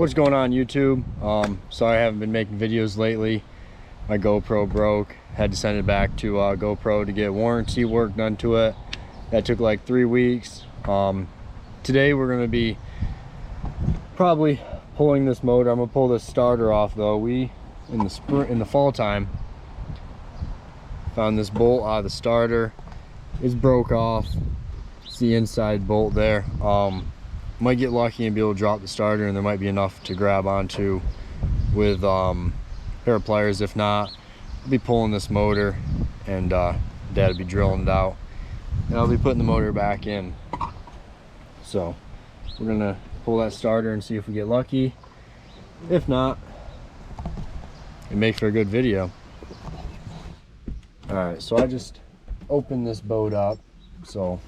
What's going on, YouTube? Sorry I haven't been making videos lately. My GoPro broke. Had to send it back to GoPro to get warranty work done to it. That took like 3 weeks. Today we're going to be probably pulling this motor. I'm going to pull this starter off though. We in the fall time found this bolt out of the starter. It's broke off. It's the inside bolt there. Might get lucky and be able to drop the starter, and there might be enough to grab onto with a pair of pliers. If not, I'll be pulling this motor, and Dad'll be drilling it out, and I'll be putting the motor back in. So we're gonna pull that starter and see if we get lucky. If not, it makes for a good video. All right, so I just opened this boat up, so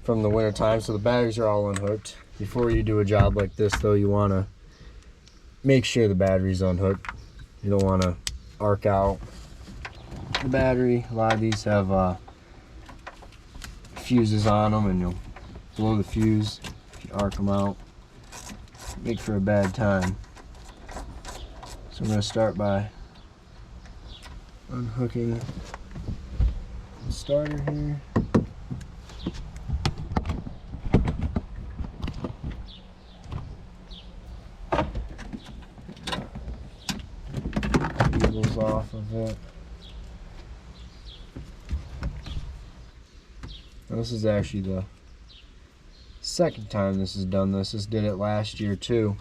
from the winter time, so the batteries are all unhooked. Before you do a job like this though, you want to make sure the battery's unhooked. You don't want to arc out the battery. A lot of these have fuses on them, and you'll blow the fuse if you arc them out. Make for a bad time. So I'm going to start by unhooking the starter here. Cables off of it. Now this is actually the second time this has done this. This did it last year too.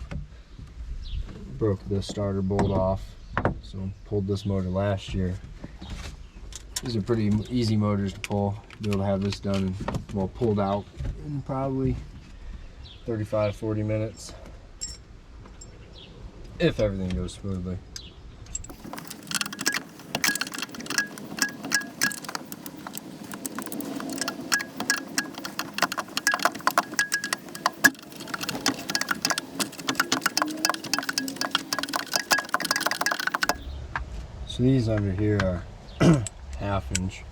Broke the starter bolt off, so pulled this motor last year. These are pretty easy motors to pull. Be able to have this done, well, pulled out in probably 35-40 minutes if everything goes smoothly. So these under here are 1/2 inch.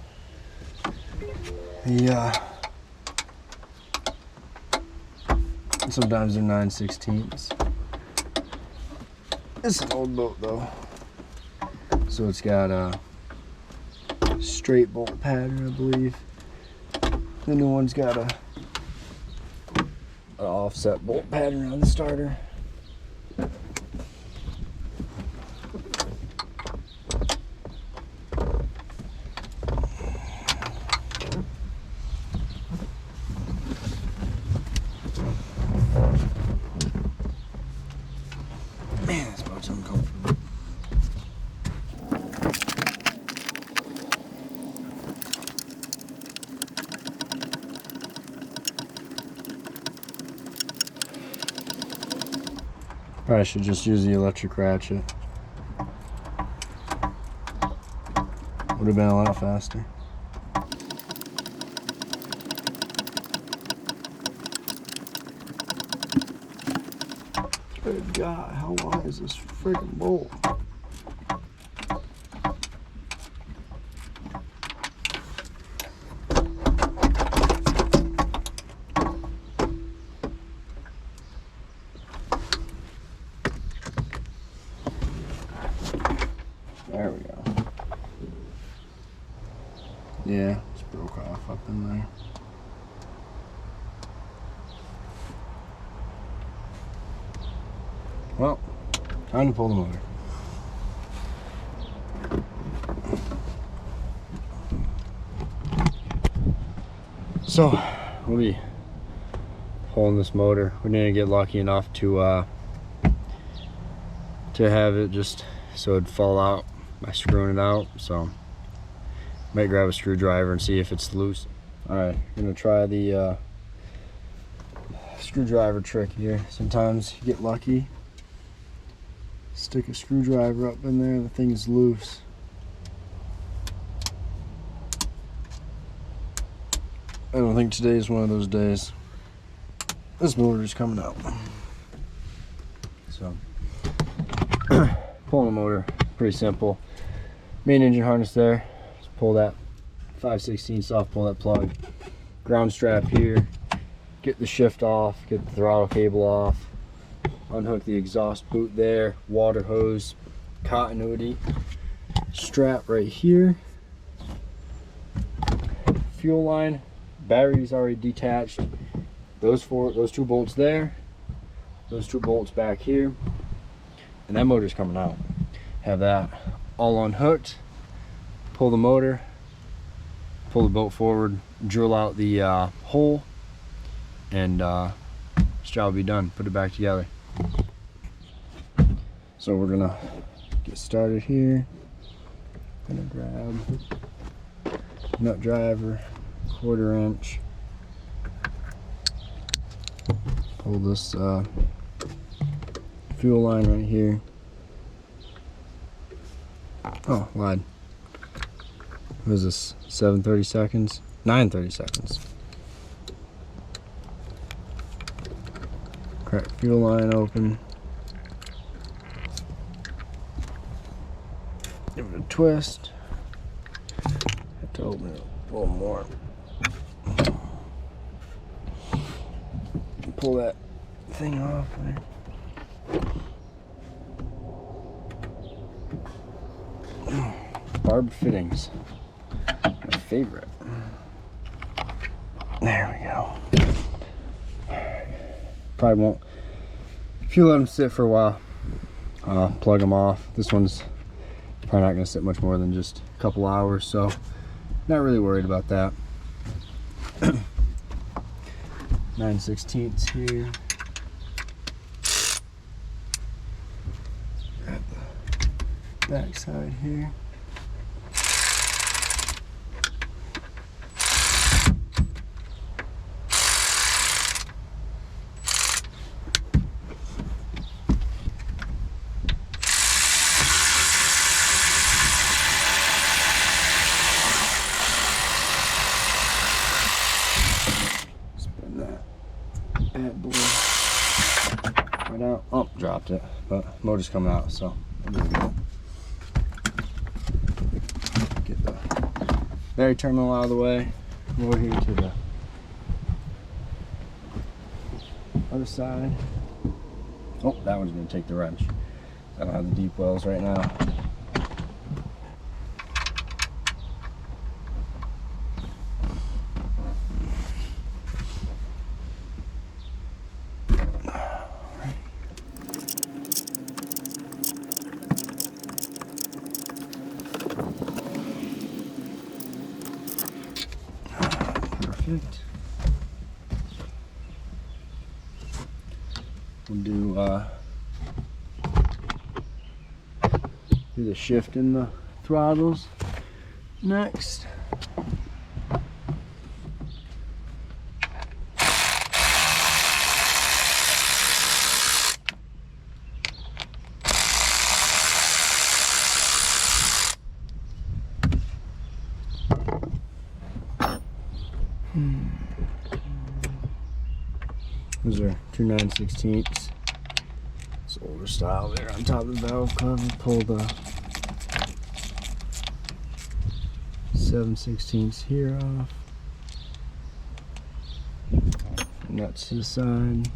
Sometimes they're 9/16. It's an old boat though, so it's got a straight bolt pattern, I believe. The new one's got an offset bolt pattern on the starter. Man, this boat's uncomfortable. Probably should just use the electric ratchet. Would have been a lot faster. Good God, how long is this friggin' bolt? There we go. Yeah, it's broke off up in there. Well, time to pull the motor. So, we'll be pulling this motor. We need to get lucky enough to have it just so it'd fall out by screwing it out. So, might grab a screwdriver and see if it's loose. All right, I'm gonna try the screwdriver trick here. Sometimes you get lucky. Stick a screwdriver up in there and the thing's loose. I don't think today is one of those days. This motor's coming out. So, pulling the motor, pretty simple. Main engine harness there. Just pull that 5/16 off, pull that plug. Ground strap here. Get the shift off, get the throttle cable off. unhook the exhaust boot there, water hose, continuity strap right here, fuel line, battery's already detached. Those two bolts there, those 2 bolts back here, and that motor's coming out. Have that all unhooked. Pull the motor, pull the boat forward, drill out the hole, and this job will be done. Put it back together. So we're gonna get started here. Gonna grab nut driver, 1/4 inch. Pull this fuel line right here. Oh, lied. What is this? 7/30 seconds? 9/30 seconds. Crack fuel line open. Give it a twist. Have to open it a little more. Pull that thing off there. Barb fittings. My favorite. There we go. Probably won't. If you let them sit for a while, plug them off. This one's probably not going to sit much more than just a couple hours, so not really worried about that. 9/16 here. Grab the back side here. Bad boy right out. Oh, dropped it, but motor's coming out, so there we go. Get the battery terminal out of the way. Over here to the other side. Oh, that one's gonna take the wrench. I don't have the deep wells right now. Perfect. We'll do the shift in the throttles next. Those are 2 9/16. It's older style there on top of the valve cover. Pull the 7/16 here off. Nuts to the side.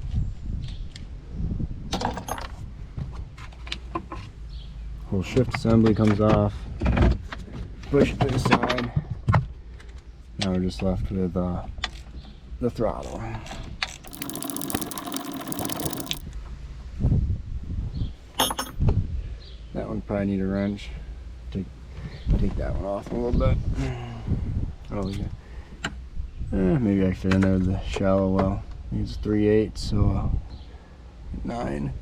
Whole shift assembly comes off. Push it to the side. Now we're just left with the throttle. That one probably need a wrench. Take that one off a little bit. Oh yeah. Maybe I fit in there with the shallow well. It's 3/8, so 9.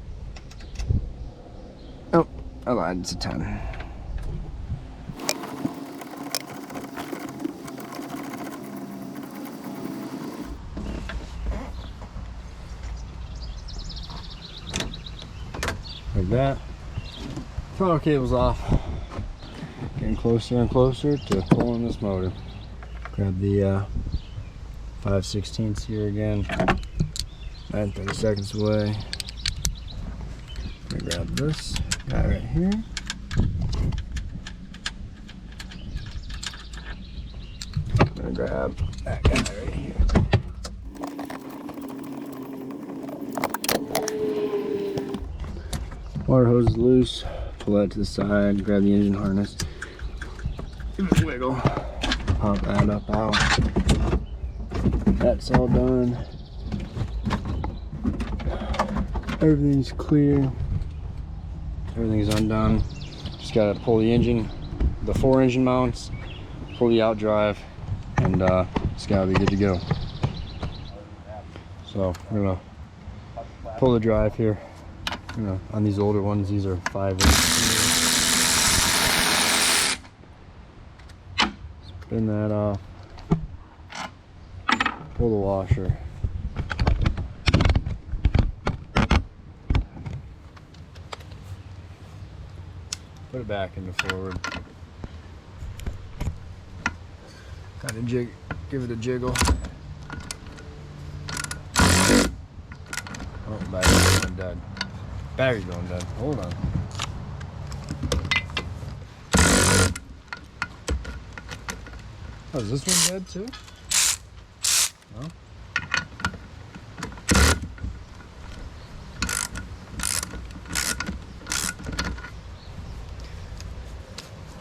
Oh, I lied. It's a 10. Like that. Throttle cable's off. Getting closer and closer to pulling this motor. Grab the 5/16 here again. 9/30 seconds away. I'm gonna grab this guy right here. I'm gonna grab that guy right here. Water hose is loose. Pull that to the side, grab the engine harness, give it a wiggle, pop that up out. That's all done. Everything's clear. Everything's undone. Just gotta pull the engine, the 4 engine mounts, pull the out drive, and it's gotta be good to go. So we're gonna pull the drive here. You know, on these older ones, these are 5/8. Spin that off. Pull the washer. Put it back into forward. Kind of jig, give it a jiggle. Oh, battery's going dead. Battery's going dead. Hold on. Oh, is this one dead too? No?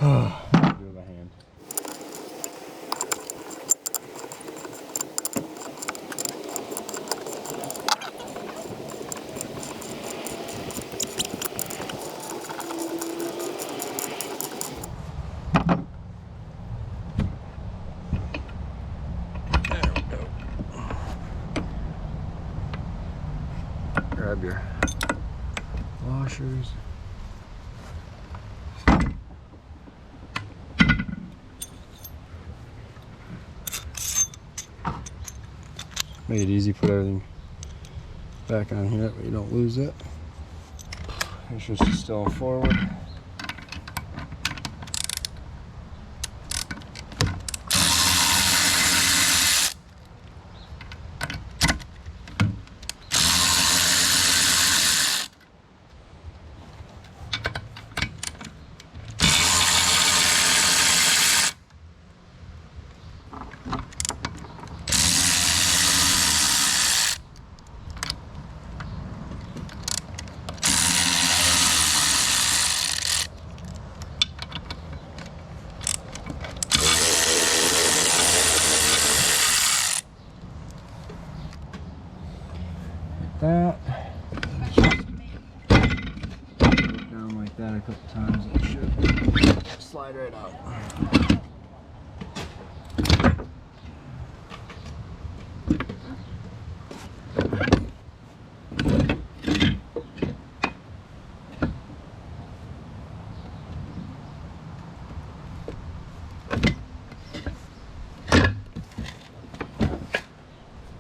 Do it by hand. There we go. Grab your washers. Make it easy, put everything back on here, but you don't lose it. Make sure it's still forward. That down like that a couple times, it should slide right out.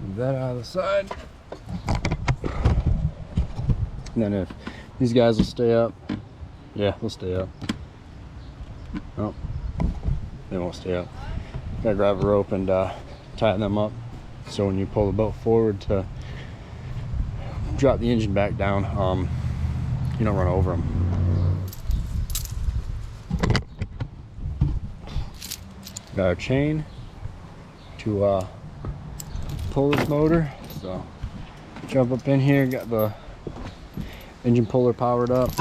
Move that out of the side. And then if these guys will stay up, yeah, they'll stay up. Oh, they won't stay up. Gotta grab a rope and tighten them up, so when you pull the boat forward to drop the engine back down, you don't run over them. Got our chain to pull this motor, so jump up in here, got the engine puller powered up.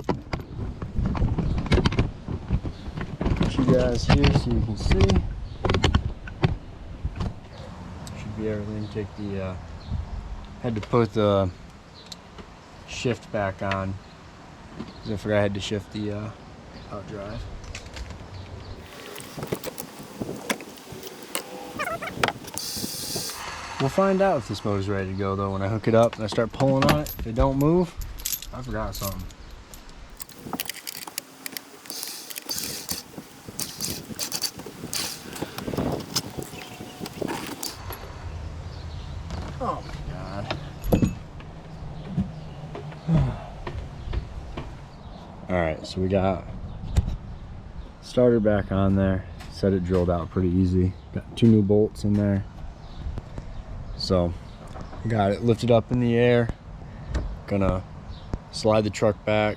Put you guys here so you can see. Should be everything. Take the had to put the shift back on because I forgot I had to shift the out drive. We'll find out if this motor's ready to go though when I hook it up and I start pulling on it. If it don't move, I forgot something. Oh my God. Alright, so we got starter back on there. Said it drilled out pretty easy. Got 2 new bolts in there. So got it lifted up in the air. Gonna slide the truck back,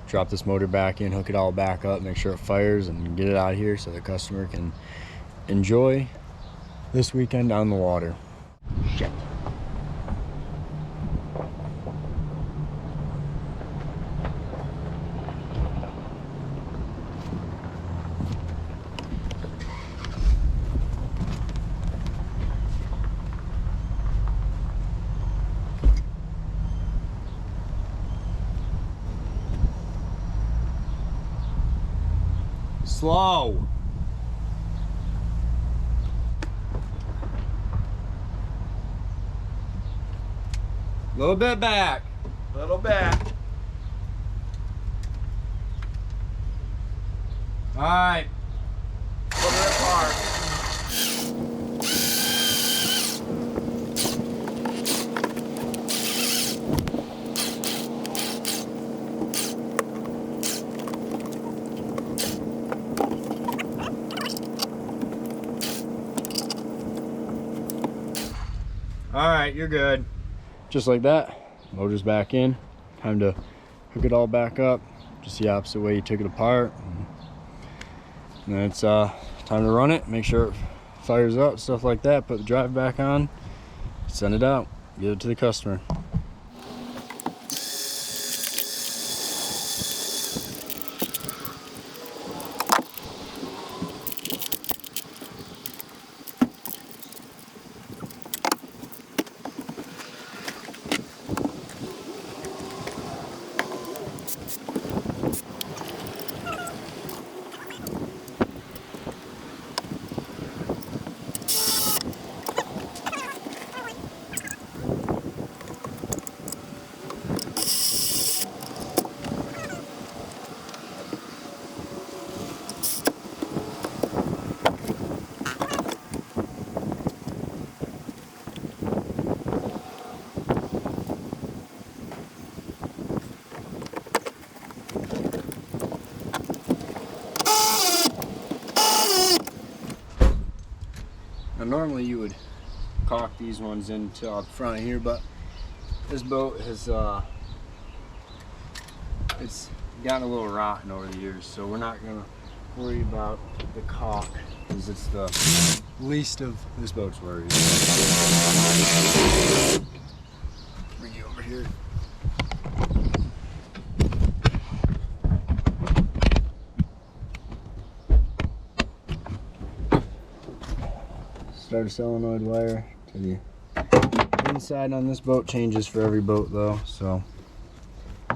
drop this motor back in, hook it all back up, make sure it fires, and get it out of here so the customer can enjoy this weekend on the water. Shit. Slow. Little bit back. Little bit. All right. Put her apart. All right, you're good. Just like that, motor's back in. Time to hook it all back up, just the opposite way you took it apart. And then it's time to run it, make sure it fires up, stuff like that. Put the drive back on, send it out, give it to the customer. Now normally you would caulk these ones into up front here, but this boat has it's gotten a little rotten over the years, so we're not gonna worry about the caulk because it's the least of this boat's worries. Bring you over here. Starter solenoid wire to the inside on this boat changes for every boat though, so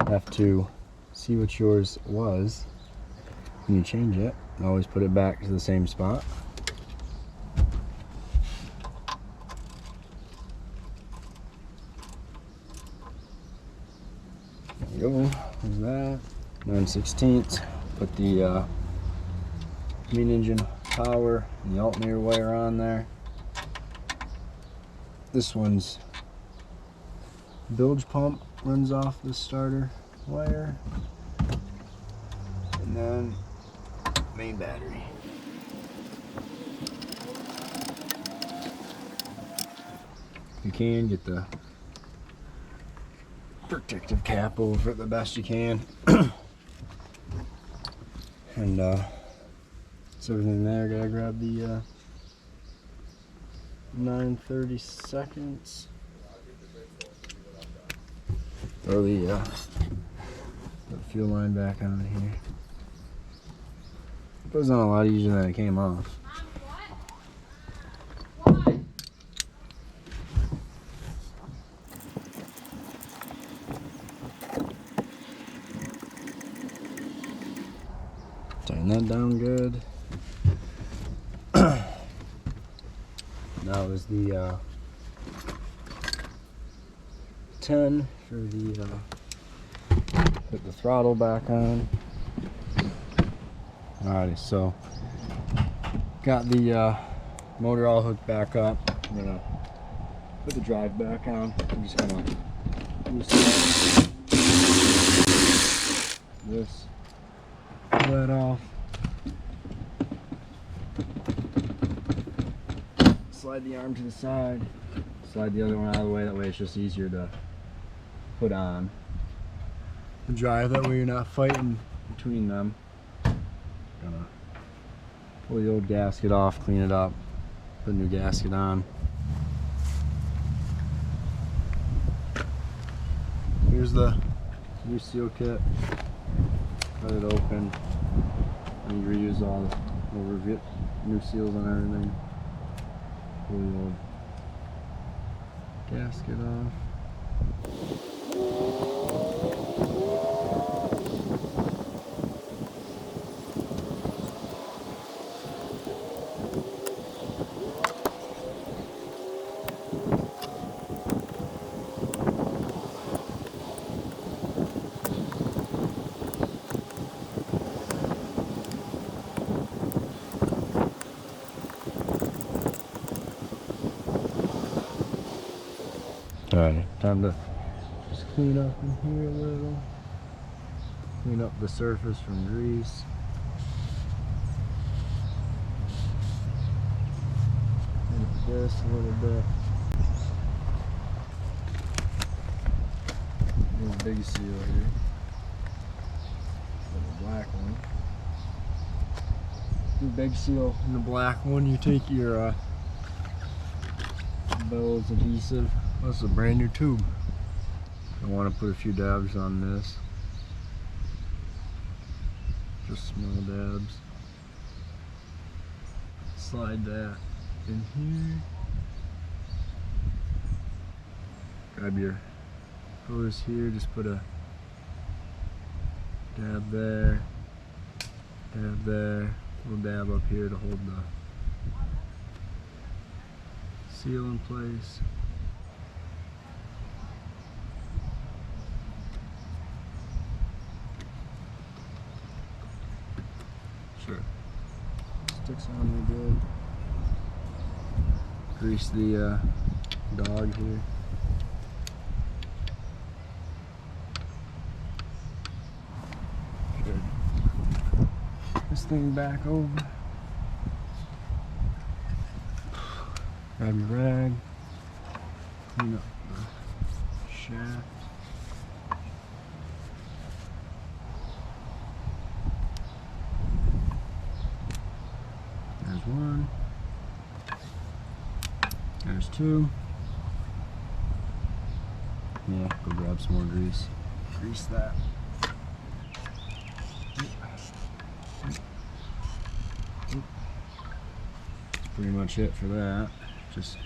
have to see what yours was when you change it and always put it back to the same spot. There you go, there's that. 9/16. Put the main engine power and the alternator wire on there. This one's bilge pump runs off the starter wire, and then main battery. If you can, get the protective cap over it the best you can. And that's everything there. Gotta grab the 9/32. Throw the fuel line back on here. It goes on a lot easier than it came off. Tighten that down good. That was the 10 for the put the throttle back on. Alrighty, so got the motor all hooked back up. I'm gonna put the drive back on. I'm just gonna loosen this let off. Slide the arm to the side, slide the other one out of the way, that way it's just easier to put on the drive, that way you're not fighting between them. Gonna pull the old gasket off, clean it up, put a new gasket on. Here's the new seal kit, cut it open, and you reuse all the new seals and everything. Pull the old gasket off. time to just clean up in here a little. Clean up the surface from grease. Clean up this a little bit. There's a big seal here. The black one. The big seal and the black one. You take your Bell's adhesive. This is a brand new tube. I want to put a few dabs on this. Just small dabs. Slide that in here. Grab your hose here, just put a dab there, little dab up here to hold the seal in place. Sure. Sticks on real good. Grease the dog here. Good. This thing back over. Grab your rag. Clean up the shaft. There's one. There's two. Yeah, go grab some more grease. Grease that. That's pretty much it for that. Just,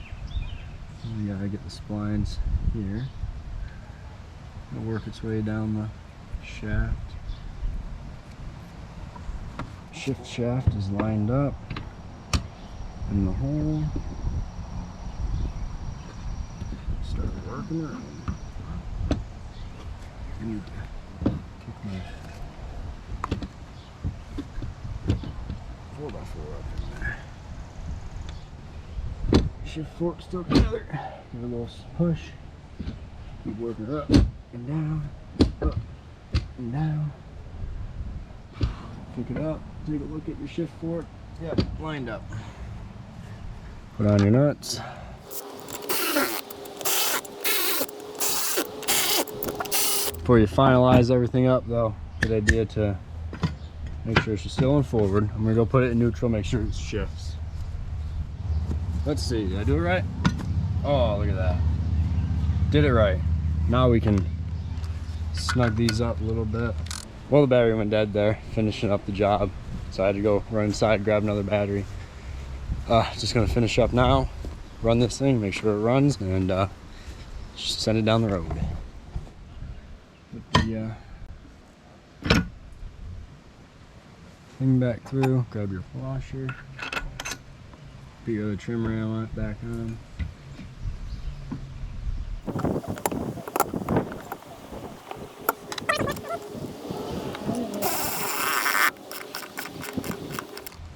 you gotta get the splines here. It'll work its way down the shaft. Shift shaft is lined up in the hole. Start working around. I need to kick my 4x4 up in there. Shift fork still together. Give it a little push. Keep working up and down, up and down. Pick it up. Take a look at your shift fork. Yep, lined up. Put on your nuts. Before you finalize everything up though, good idea to make sure she's still in forward. I'm gonna go put it in neutral, make sure it shifts. Let's see, did I do it right? Oh, look at that. Did it right. Now we can snug these up a little bit. Well, the battery went dead there, finishing up the job. So I had to go run inside, grab another battery. Just gonna finish up now, run this thing, make sure it runs, and just send it down the road. Put the thing back through, grab your washer, put your other trim rail on it back on.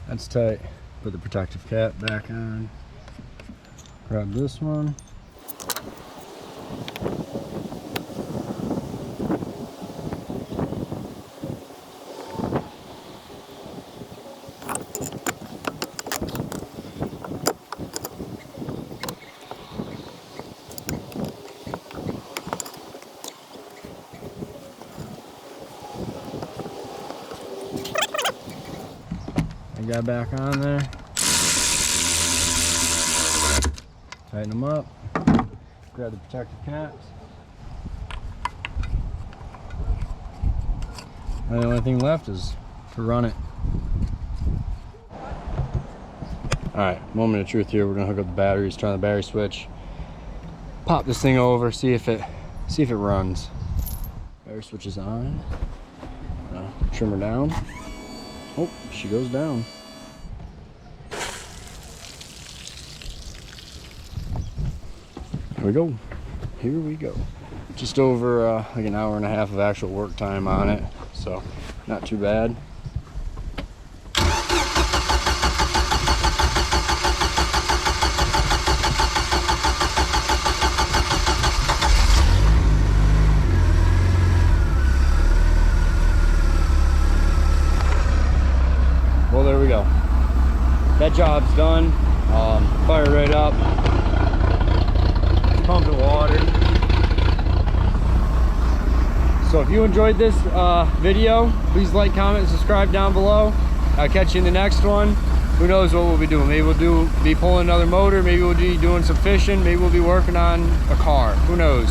That's tight. Put the protective cap back on. Grab this one. I got back on there. Tighten them up. Grab the protective caps. And the only thing left is to run it. Alright, moment of truth here. We're gonna hook up the batteries, turn the battery switch, pop this thing over, see if it runs. Battery switch is on. Trim her down. Oh, she goes down. Here we go. Here we go. Just over like an hour and a half of actual work time on it, so not too bad. that job's done. Fire right up. It's pumping water. So if you enjoyed this video, please like, comment, and subscribe down below. I'll catch you in the next one. Who knows what we'll be doing? Maybe we'll be pulling another motor. Maybe we'll be doing some fishing. Maybe we'll be working on a car. Who knows?